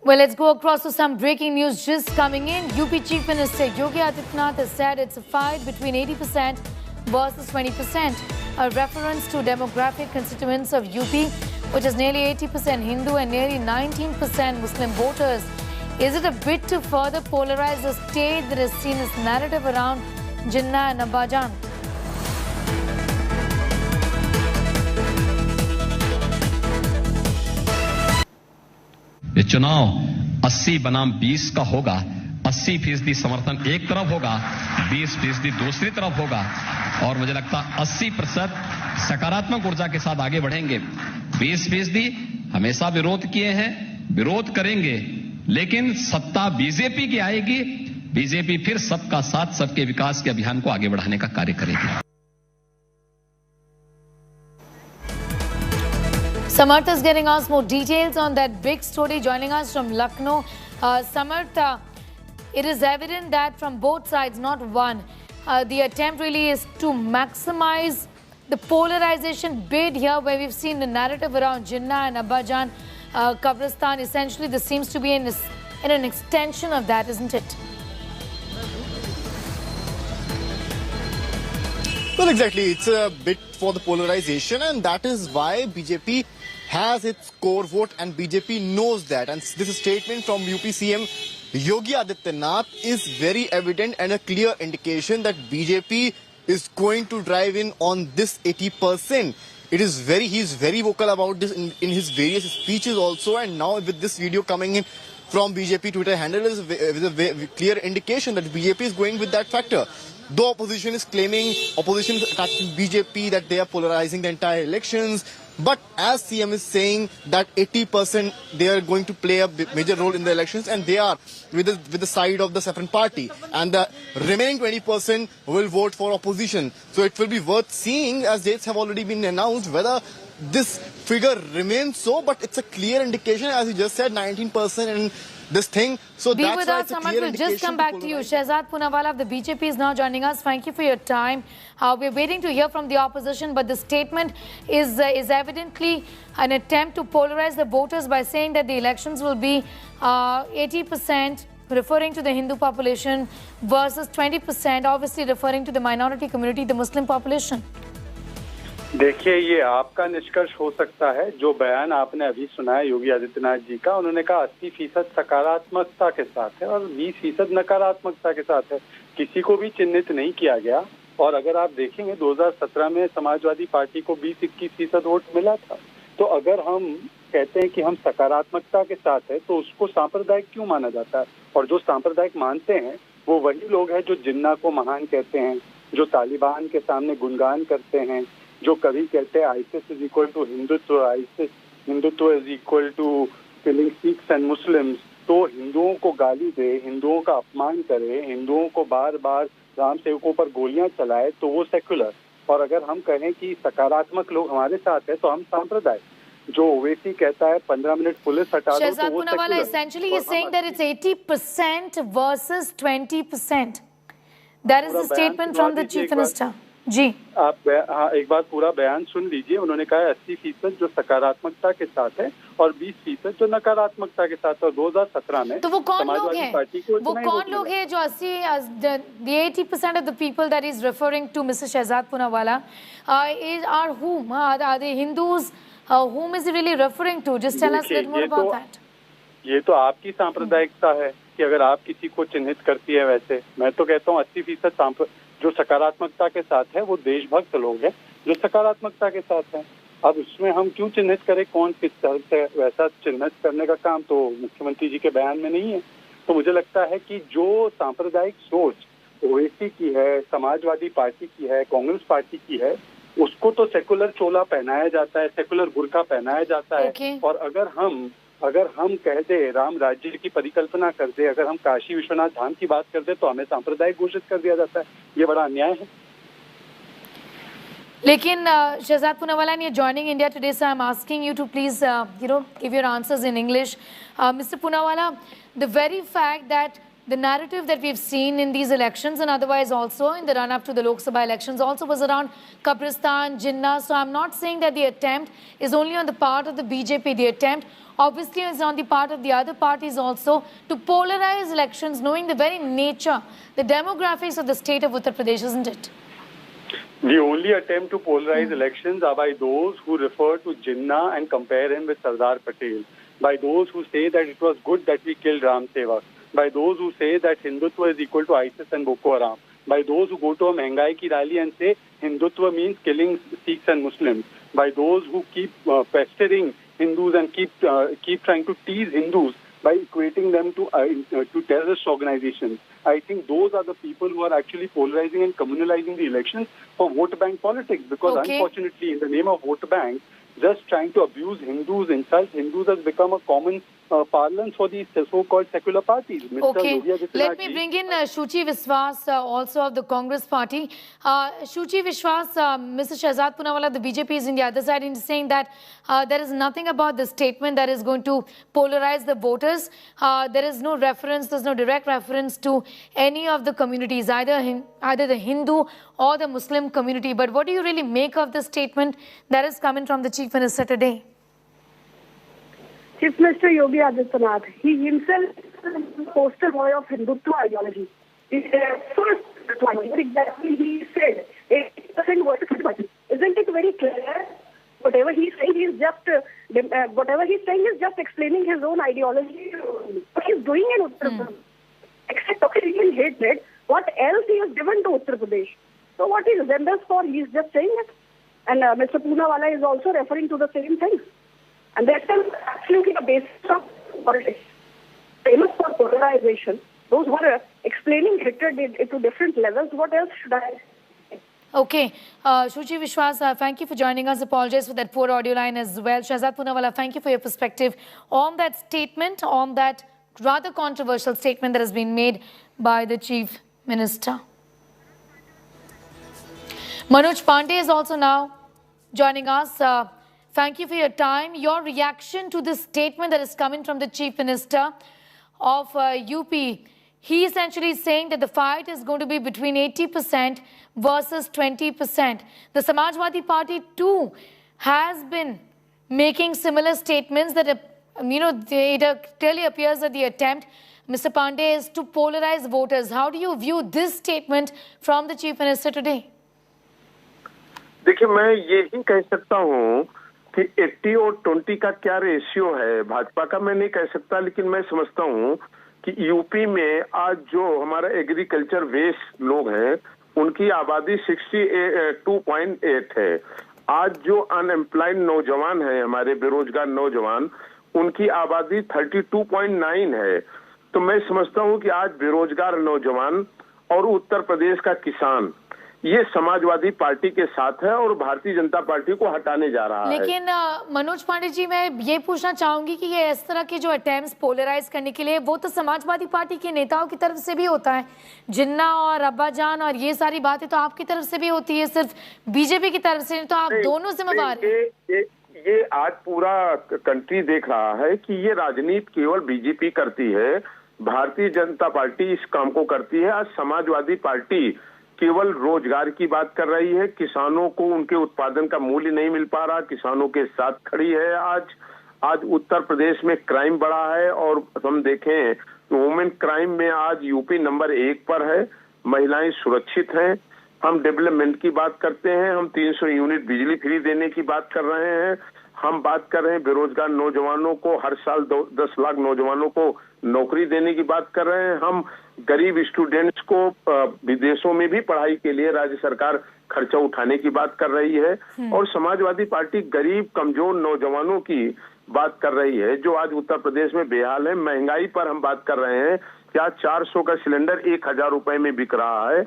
Well, let's go across to some breaking news just coming in. UP Chief Minister Yogi Adityanath has said it's a fight between 80% versus 20%, a reference to demographic constituents of UP, which is nearly 80% Hindu and nearly 19% Muslim voters. Is it a bit to further polarize the state that has seen this narrative around Jinnah and Abbajan? ये चुनाव 80 बनाम 20 का होगा। 80% समर्थन एक तरफ होगा, 20% दूसरी तरफ होगा और मुझे लगता 80% सकारात्मक ऊर्जा के साथ आगे बढ़ेंगे। 20% हमेशा विरोध किए हैं, विरोध करेंगे, लेकिन सत्ता बीजेपी की आएगी। बीजेपी फिर सबका साथ, सबके विकास के अभियान को आगे बढ़ाने का कार्य करेगी। Samarth is getting us more details on that big story. Joining us from Lucknow. Samarth, it is evident that from both sides, not one, the attempt really is to maximize the polarization bid here, where we've seen the narrative around Jinnah and Abbajan, Kabristan. Essentially, this seems to be in an extension of that, isn't it? Well, exactly. It's a bit for the polarization, and that is why BJP has its core vote, and BJP knows that. And this statement from UP CM Yogi Adityanath is very evident and a clear indication that BJP is going to drive in on this 80%. He is very vocal about this in his various speeches also, and now with this video coming in from BJP Twitter handle is a clear indication that BJP is going with that factor. Though opposition is claiming, opposition is attacking BJP, that they are polarizing the entire elections, but as CM is saying that 80% they are going to play a major role in the elections, and they are with the side of the Saffron party, and the remaining 20% will vote for opposition. So it will be worth seeing, as dates have already been announced, whether this figure remains so, but it's a clear indication, as you just said, 19% and this thing. So Be that's with why us, it's a Samarth. clear We'll indication. just come back to you. Shehzad Poonawala of the BJP is now joining us. Thank you for your time. We're waiting to hear from the opposition, but the statement is evidently an attempt to polarize the voters by saying that the elections will be 80%, referring to the Hindu population, versus 20%, obviously referring to the minority community, the Muslim population. देखिए, ये आपका निष्कर्ष हो सकता है। जो बयान आपने अभी सुना है योगी आदित्यनाथ जी का, उन्होंने कहा 80% सकारात्मकता के साथ है और 20% नकारात्मकता के साथ है। किसी को भी चिन्हित नहीं किया गया। और अगर आप देखेंगे 2017 में समाजवादी पार्टी को 20-21% वोट मिला था। तो अगर हम कहते हैं कि हम सकारात्मकता के साथ है, तो उसको सांप्रदायिक क्यों माना जाता है? और जो सांप्रदायिक मानते हैं वो वही लोग हैं जो जिन्ना को महान कहते हैं, जो तालिबान के सामने गुणगान करते हैं, जो कभी कहते हैं ISIS is equal to Hindutva, Hindutva is equal to killing Sikhs and Muslims. तो हिंदुओं को गाली दे, हिंदुओं का अपमान करे, हिंदुओं को बार बार राम सेवकों पर गोलियां चलाए, तो वो सेक्युलर। और अगर हम कहें कि सकारात्मक लोग हमारे साथ है, तो हम सांप्रदायिक। जो ओवैसी कहता है 15 मिनट पुलिस हटा दो, तो वो secular. Essentially, he's saying that it's 80% versus 20%. That is the statement from the Chief Minister. जी, आप एक बार पूरा बयान सुन लीजिए। उन्होंने कहा 80% जो सकारात्मकता के साथ है और 20% जो नकारात्मकता के साथ है। 2017 में तो वो कौन लोग हैं? वो कौन लोग हैं जो 80% of the people that is referring to Mr. Shehzad Poonawala are whom? Are they Hindus? Whom is he really referring to? Just tell us a little more about that. ये तो आपकी सांप्रदायिकता है कि अगर आप किसी को चिन्हित करती है। वैसे मैं तो कहता हूँ 80% जो सकारात्मकता के साथ है वो देशभक्त लोग हैं जो सकारात्मकता के साथ हैं। अब उसमें हम क्यों चिन्हित करें कौन किस तरह से? वैसा चिन्हित करने का काम तो मुख्यमंत्री जी के बयान में नहीं है। तो मुझे लगता है कि जो सांप्रदायिक सोच ओवैसी की है, समाजवादी पार्टी की है, कांग्रेस पार्टी की है, उसको तो सेकुलर चोला पहनाया जाता है, सेकुलर बुर्का पहनाया जाता है। और अगर हम कह दे, राम राज्य की परिकल्पना कर दे, अगर हम काशी विश्वनाथ धाम की बात कर दे, तो हमें सांप्रदायिक घोषित कर दिया जाता है। ये बड़ा अन्याय है। लेकिन Shehzad Poonawala, you're joining India Today, so I'm asking you to please, give your answers in English. Mr. Poonawala, the very fact that the narrative that we've seen in these elections and otherwise also in the run-up to the Lok Sabha elections also was around Kabristan, Jinnah. So I'm not saying that the attempt is only on the part of the BJP. The attempt obviously is on the part of the other parties also to polarize elections, knowing the very nature, the demographics of the state of Uttar Pradesh, isn't it? The only attempt to polarize elections are by those who refer to Jinnah and compare him with Sardar Patel, by those who say that it was good that we killed Ram Sevak, by those who say that Hindutva is equal to ISIS and Boko Haram, by those who go to a Mehngai ki rally and say Hindutva means killing Sikhs and Muslims, by those who keep pestering Hindus and keep trying to tease Hindus by equating them to terrorist organizations. I think those are the people who are actually polarizing and communalizing the elections for vote bank politics, because unfortunately in the name of vote bank, just trying to abuse Hindus, insult Hindus has become a common parlance for these so-called secular parties. Okay, let me bring in Shuchi Viswas, also of the Congress party. Shuchi Viswas, Mr. Shehzad Poonawalla, the BJP is in the other side and saying that there is nothing about the statement that is going to polarize the voters. There is no reference, there's no direct reference to any of the communities, either the Hindu or the Muslim community. But what do you really make of the statement that is coming from the Chief Minister today? Chief Minister Yogi Adityanath, he himself is the poster boy of Hindutva ideology. First, what exactly he said, 80% versus 20%. Isn't it very clear? Whatever he's saying is just explaining his own ideology. What he's doing in Uttar Pradesh, except Occidental hatred, what else he has given to Uttar Pradesh? So what he resembles for, he's just saying it. And Mr. Poonawalla is also referring to the same thing. And that's absolutely the basis of politics. Famous for polarization. Those who are explaining hatred into different levels, what else should I say? Okay. Shuchi Viswas, thank you for joining us. Apologize for that poor audio line as well. Shehzad Poonawalla, thank you for your perspective on that statement, on that rather controversial statement that has been made by the Chief Minister. Manoj Pandey is also now joining us. Thank you for your time. Your reaction to this statement that is coming from the Chief Minister of UP. He essentially is saying that the fight is going to be between 80% versus 20%. The Samajwadi Party too has been making similar statements that, it clearly appears that the attempt, Mr. Pandey, is to polarize voters. How do you view this statement from the Chief Minister today? देखिए, मैं यही कह सकता हूँ कि 80 और 20 का क्या रेशियो है भाजपा का, मैं नहीं कह सकता, लेकिन मैं समझता हूँ कि यूपी में आज जो हमारा एग्रीकल्चर वेस्ट लोग हैं उनकी आबादी 62.8 है। आज जो अनएम्प्लॉयड नौजवान है, हमारे बेरोजगार नौजवान, उनकी आबादी 32.9 है। तो मैं समझता हूँ कि आज बेरोजगार नौजवान और उत्तर प्रदेश का किसान ये समाजवादी पार्टी के साथ है और भारतीय जनता पार्टी को हटाने जा रहा है। लेकिन मनोज पांडे जी, मैं ये पूछना चाहूंगी कि ये इस तरह के जो अटेम्प्ट्स पोलराइज करने के लिए, वो तो समाजवादी पार्टी के नेताओं की तरफ से भी होता है। जिन्ना और अब्बाजान और ये सारी बातें तो आपकी तरफ से भी होती है, सिर्फ बीजेपी की तरफ से, तो आप दोनों जिम्मेवार हैं। ये आज पूरा कंट्री देख रहा है कि ये राजनीति केवल बीजेपी करती है, भारतीय जनता पार्टी इस काम को करती है। आज समाजवादी पार्टी केवल रोजगार की बात कर रही है, किसानों को उनके उत्पादन का मूल्य नहीं मिल पा रहा, किसानों के साथ खड़ी है। आज उत्तर प्रदेश में क्राइम बढ़ा है और हम देखें तो वुमेन क्राइम में आज यूपी नंबर 1 पर है। महिलाएं सुरक्षित हैं। हम डेवलपमेंट की बात करते हैं, हम 300 यूनिट बिजली फ्री देने की बात कर रहे हैं, हम बात कर रहे हैं बेरोजगार नौजवानों को हर साल 10 लाख नौजवानों को नौकरी देने की बात कर रहे हैं, हम गरीब स्टूडेंट्स को विदेशों में भी पढ़ाई के लिए राज्य सरकार खर्चा उठाने की बात कर रही है। और समाजवादी पार्टी गरीब कमजोर नौजवानों की बात कर रही है जो आज उत्तर प्रदेश में बेहाल है। महंगाई पर हम बात कर रहे हैं कि आज 400 का सिलेंडर 1000 रुपए में बिक रहा है।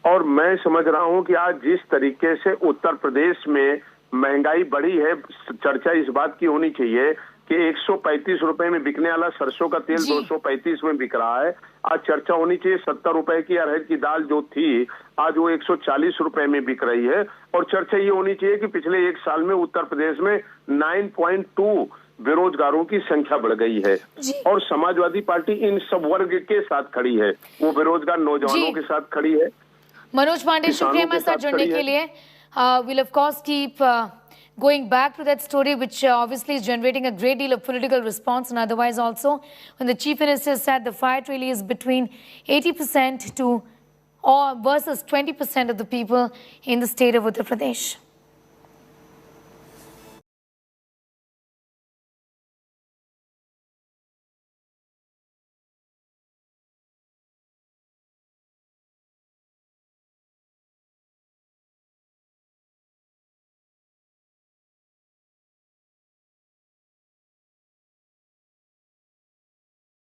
और मैं समझ रहा हूं कि आज जिस तरीके से उत्तर प्रदेश में महंगाई बढ़ी है, चर्चा इस बात की होनी चाहिए कि 135 रुपए में बिकने वाला सरसों का तेल 235 में बिक रहा है। आज चर्चा होनी चाहिए 70 रुपए की अरहर की दाल जो थी आज वो 140 रुपए में बिक रही है। और चर्चा ये होनी चाहिए कि पिछले 1 साल में उत्तर प्रदेश में 9.2 बेरोजगारों की संख्या बढ़ गई है और समाजवादी पार्टी इन सब वर्ग के साथ खड़ी है, वो बेरोजगार नौजवानों के साथ खड़ी है। मनोज पांडे, शुक्रिया हमारे साथ जुड़ने के लिए। We'll of course keep going back to that story, which obviously is generating a great deal of political response, and otherwise also when the Chief Minister said the fight really is between 80% to or versus 20% of the people in the state of Uttar Pradesh.